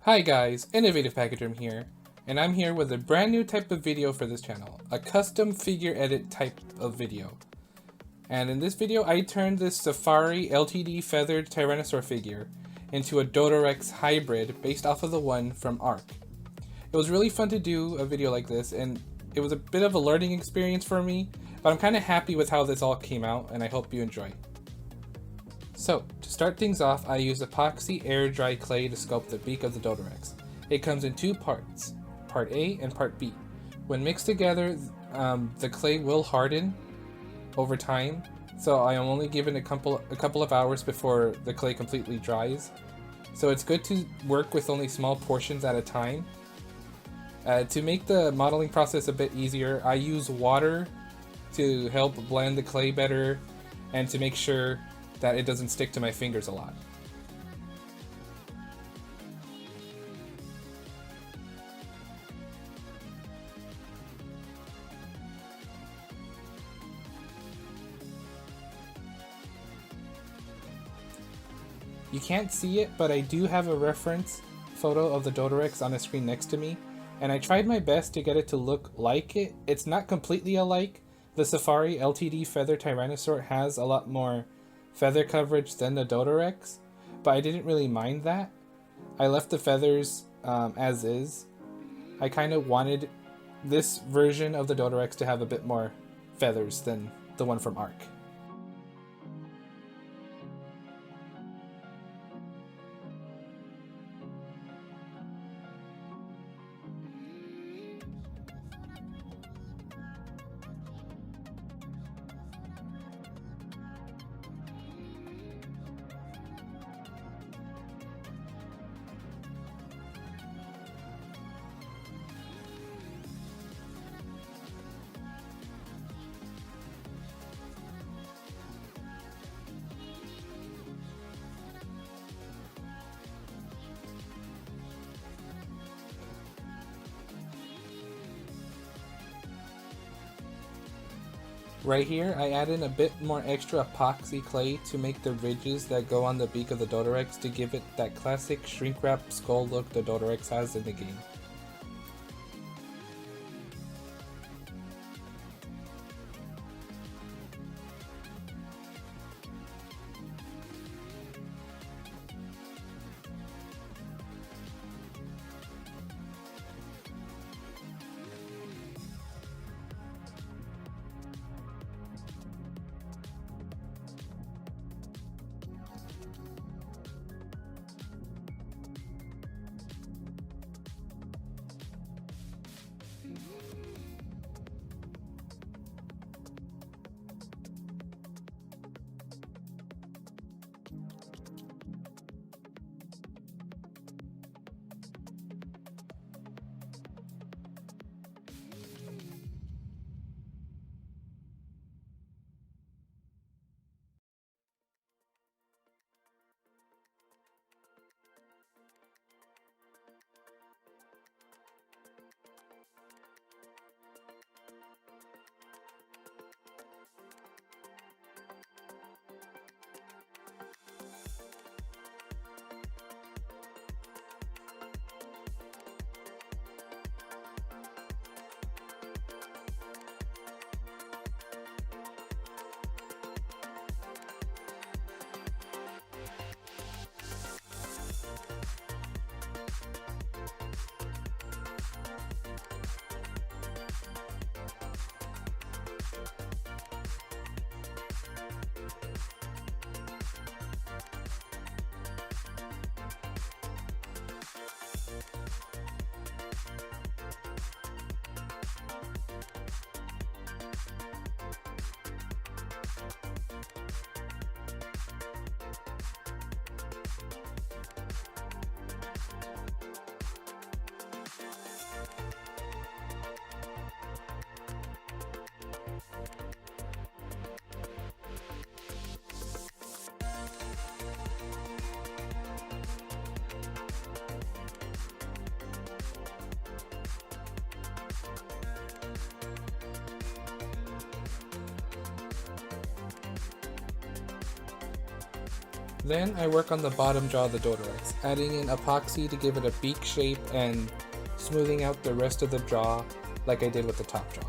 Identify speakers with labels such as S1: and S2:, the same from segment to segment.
S1: Hi guys, Innovative Pachyderm here, and I'm here with a brand new type of video for this channel, a custom figure edit type of video. And in this video I turned this Safari LTD feathered Tyrannosaur figure into a Dodorex hybrid based off of the one from ARK. It was really fun to do a video like this, and it was a bit of a learning experience for me, but I'm kind of happy with how this all came out, and I hope you enjoy. So, to start things off, I use epoxy air dry clay to sculpt the beak of the Dodorex. It comes in two parts, part A and part B. When mixed together, the clay will harden over time, so I am only given a couple of hours before the clay completely dries. So it's good to work with only small portions at a time. To make the modeling process a bit easier, I use water to help blend the clay better and to make sure that it doesn't stick to my fingers a lot. You can't see it, but I do have a reference photo of the Dodorex on the screen next to me, and I tried my best to get it to look like it. It's not completely alike. The Safari LTD Feather Tyrannosaur has a lot more feather coverage than the Dodorex, but I didn't really mind that. I left the feathers as is. I kind of wanted this version of the Dodorex to have a bit more feathers than the one from ARK. Right here, I add in a bit more extra epoxy clay to make the ridges that go on the beak of the Dodorex to give it that classic shrink wrap skull look the Dodorex has in the game. Then I work on the bottom jaw of the Dodorex, adding in epoxy to give it a beak shape and smoothing out the rest of the jaw like I did with the top jaw.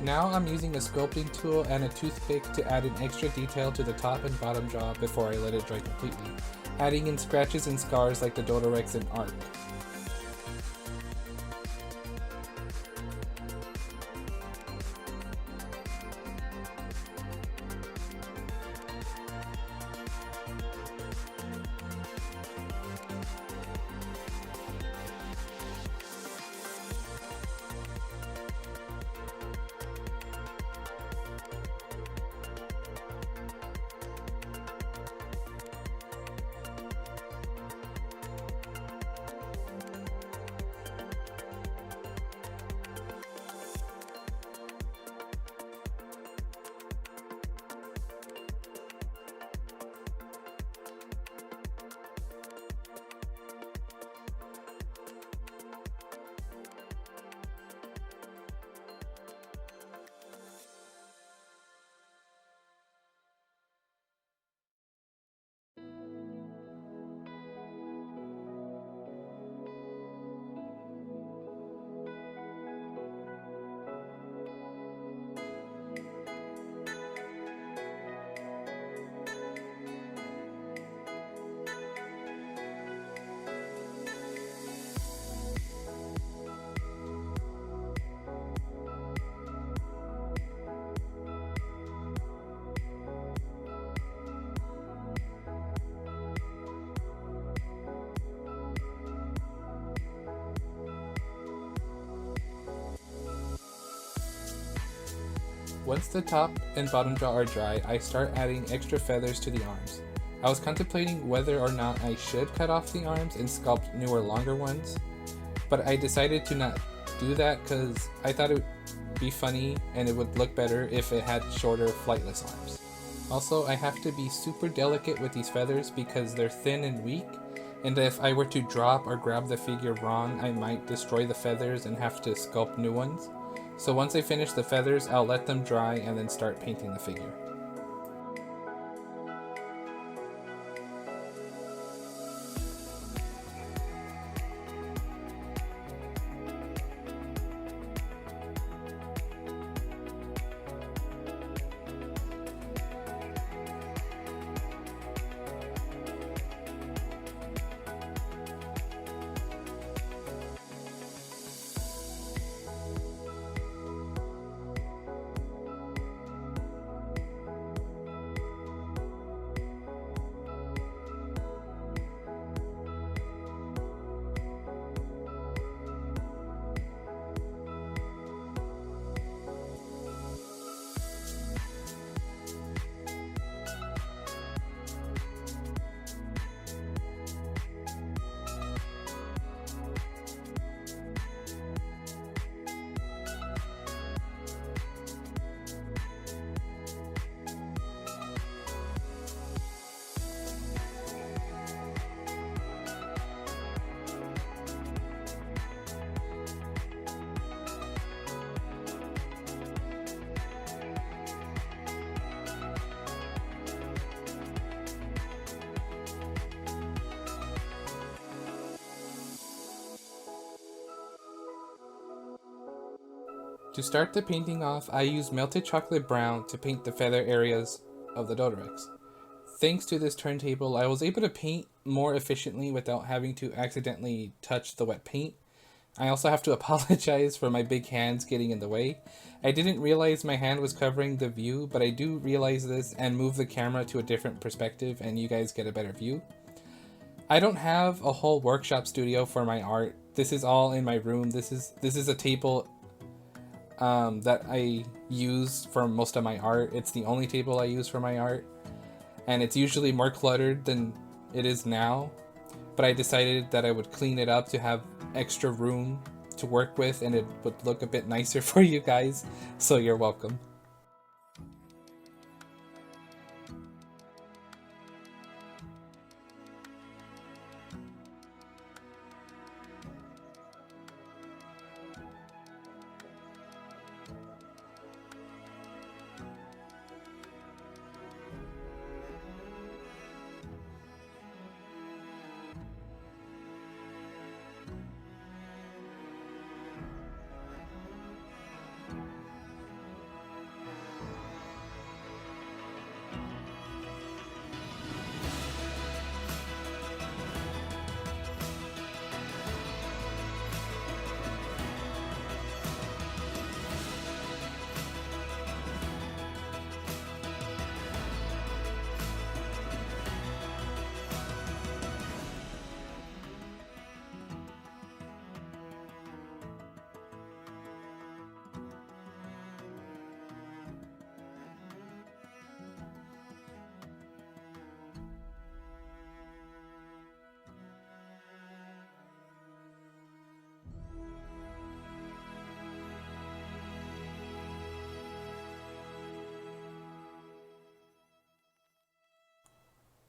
S1: Now I'm using a sculpting tool and a toothpick to add an extra detail to the top and bottom jaw before I let it dry completely, adding in scratches and scars like the Dodorex and Arc. Once the top and bottom jaw are dry, I start adding extra feathers to the arms. I was contemplating whether or not I should cut off the arms and sculpt newer longer ones, but I decided to not do that because I thought it would be funny and it would look better if it had shorter flightless arms. Also, I have to be super delicate with these feathers because they're thin and weak, and if I were to drop or grab the figure wrong, I might destroy the feathers and have to sculpt new ones. So once I finish the feathers, I'll let them dry and then start painting the figure. To start the painting off, I use melted chocolate brown to paint the feather areas of the Dodorex. Thanks to this turntable, I was able to paint more efficiently without having to accidentally touch the wet paint. I also have to apologize for my big hands getting in the way. I didn't realize my hand was covering the view, but I do realize this and move the camera to a different perspective and you guys get a better view. I don't have a whole workshop studio for my art. This is all in my room. This is a table that I use for most of my art. It's the only table I use for my art, and it's usually more cluttered than it is now, but I decided that I would clean it up to have extra room to work with and it would look a bit nicer for you guys, so you're welcome.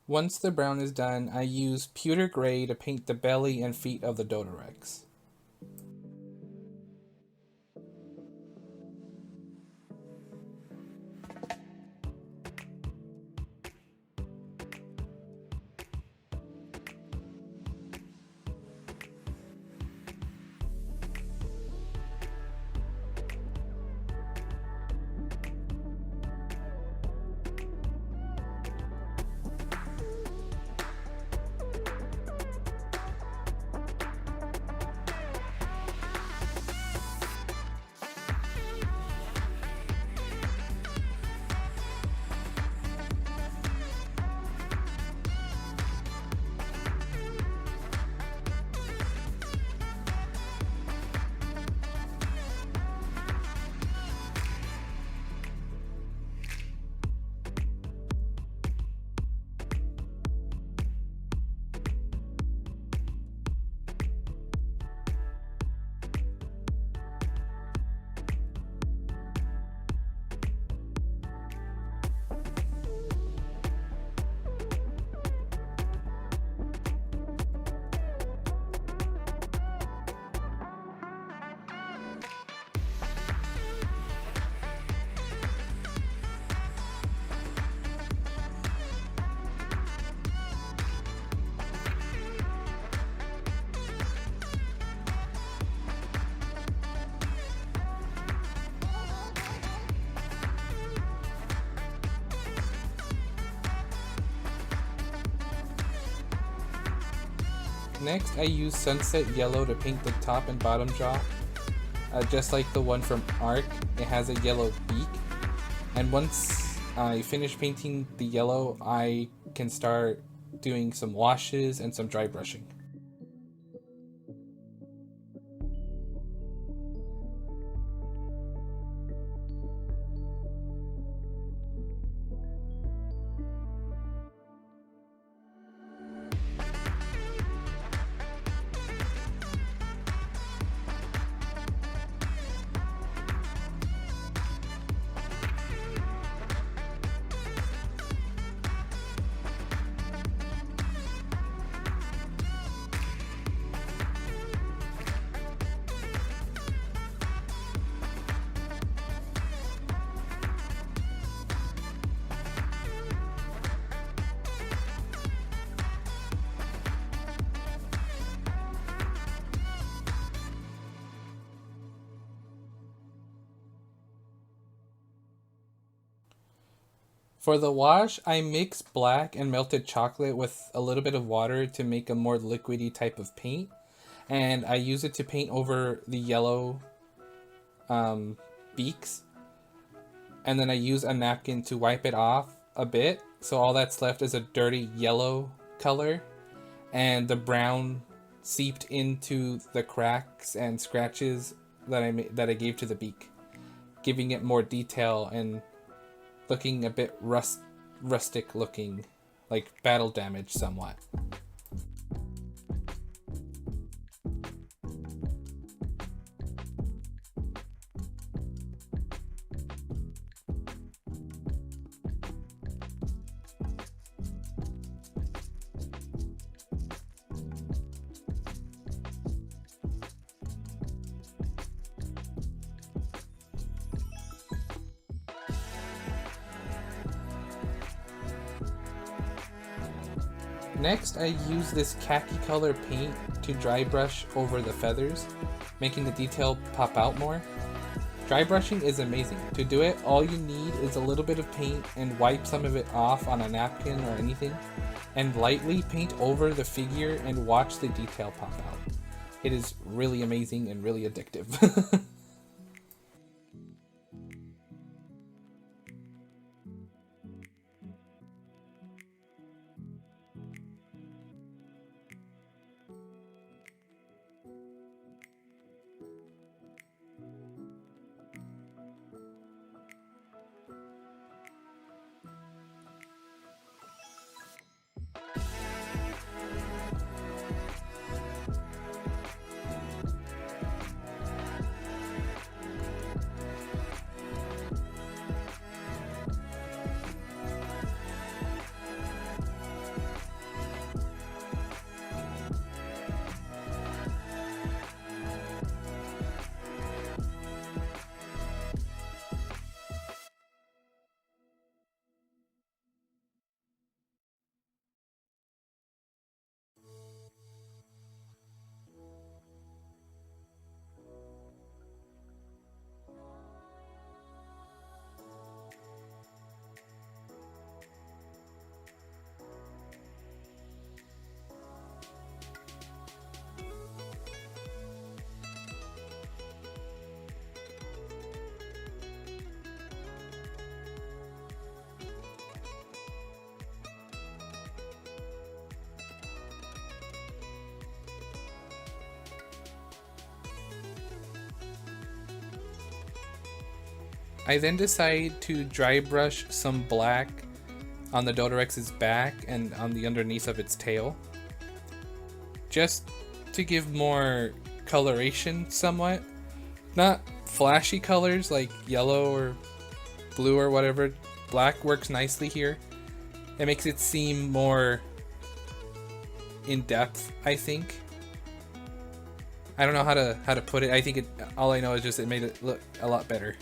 S1: Once the brown is done, I use pewter gray to paint the belly and feet of the Dodorex. Next, I use sunset yellow to paint the top and bottom jaw. Just like the one from Ark, it has a yellow beak. And once I finish painting the yellow, I can start doing some washes and some dry brushing. For the wash, I mix black and melted chocolate with a little bit of water to make a more liquidy type of paint. And I use it to paint over the yellow beaks. And then I use a napkin to wipe it off a bit. So all that's left is a dirty yellow color. And the brown seeped into the cracks and scratches that I gave to the beak, giving it more detail and looking a bit rustic looking, like battle damage somewhat. Next, I use this khaki color paint to dry brush over the feathers, making the detail pop out more. Dry brushing is amazing. To do it, all you need is a little bit of paint and wipe some of it off on a napkin or anything, and lightly paint over the figure and watch the detail pop out. It is really amazing and really addictive. I then decide to dry brush some black on the Dodorex's back and on the underneath of its tail, just to give more coloration somewhat. Not flashy colors like yellow or blue or whatever. Black works nicely here. It makes it seem more in depth, I think. I don't know how to put it. I think all I know is just it made it look a lot better.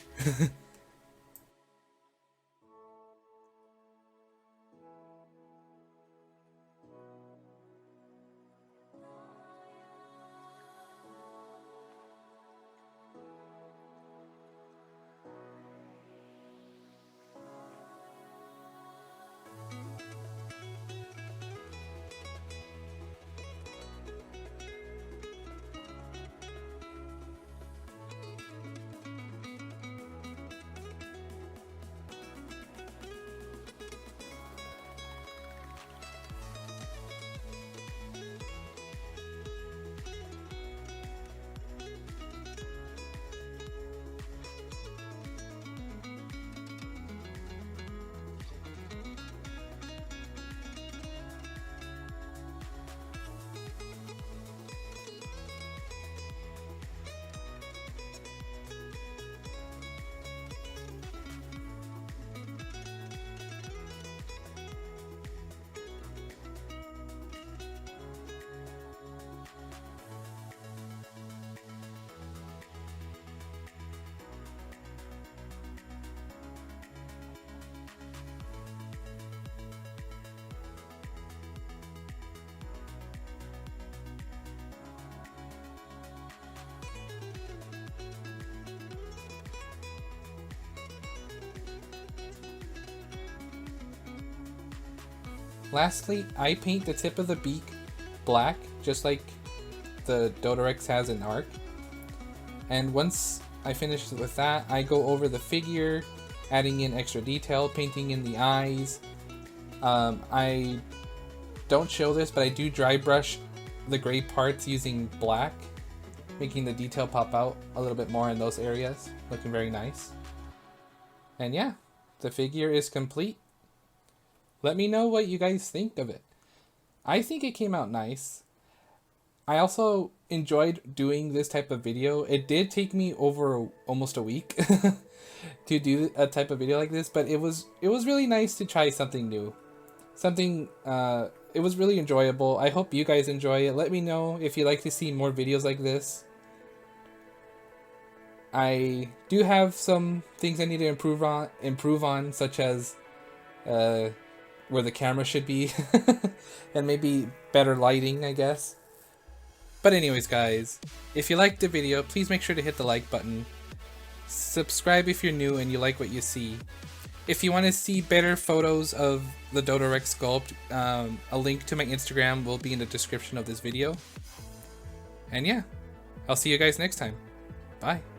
S1: Lastly, I paint the tip of the beak black, just like the Dodorex has in Arc. And once I finish with that, I go over the figure, adding in extra detail, painting in the eyes. I don't show this, but I do dry brush the gray parts using black, making the detail pop out a little bit more in those areas, looking very nice. And yeah, the figure is complete. Let me know what you guys think of it. I think it came out nice. I also enjoyed doing this type of video. It did take me over almost a week to do a type of video like this, but it was really nice to try something new. It was really enjoyable. I hope you guys enjoy it. Let me know if you'd like to see more videos like this. I do have some things I need to improve on, such as where the camera should be and maybe better lighting, I guess. But anyways, guys, if you liked the video, please make sure to hit the like button. Subscribe if you're new and you like what you see. If you want to see better photos of the Dodorex sculpt, a link to my Instagram will be in the description of this video. And yeah, I'll see you guys next time. Bye.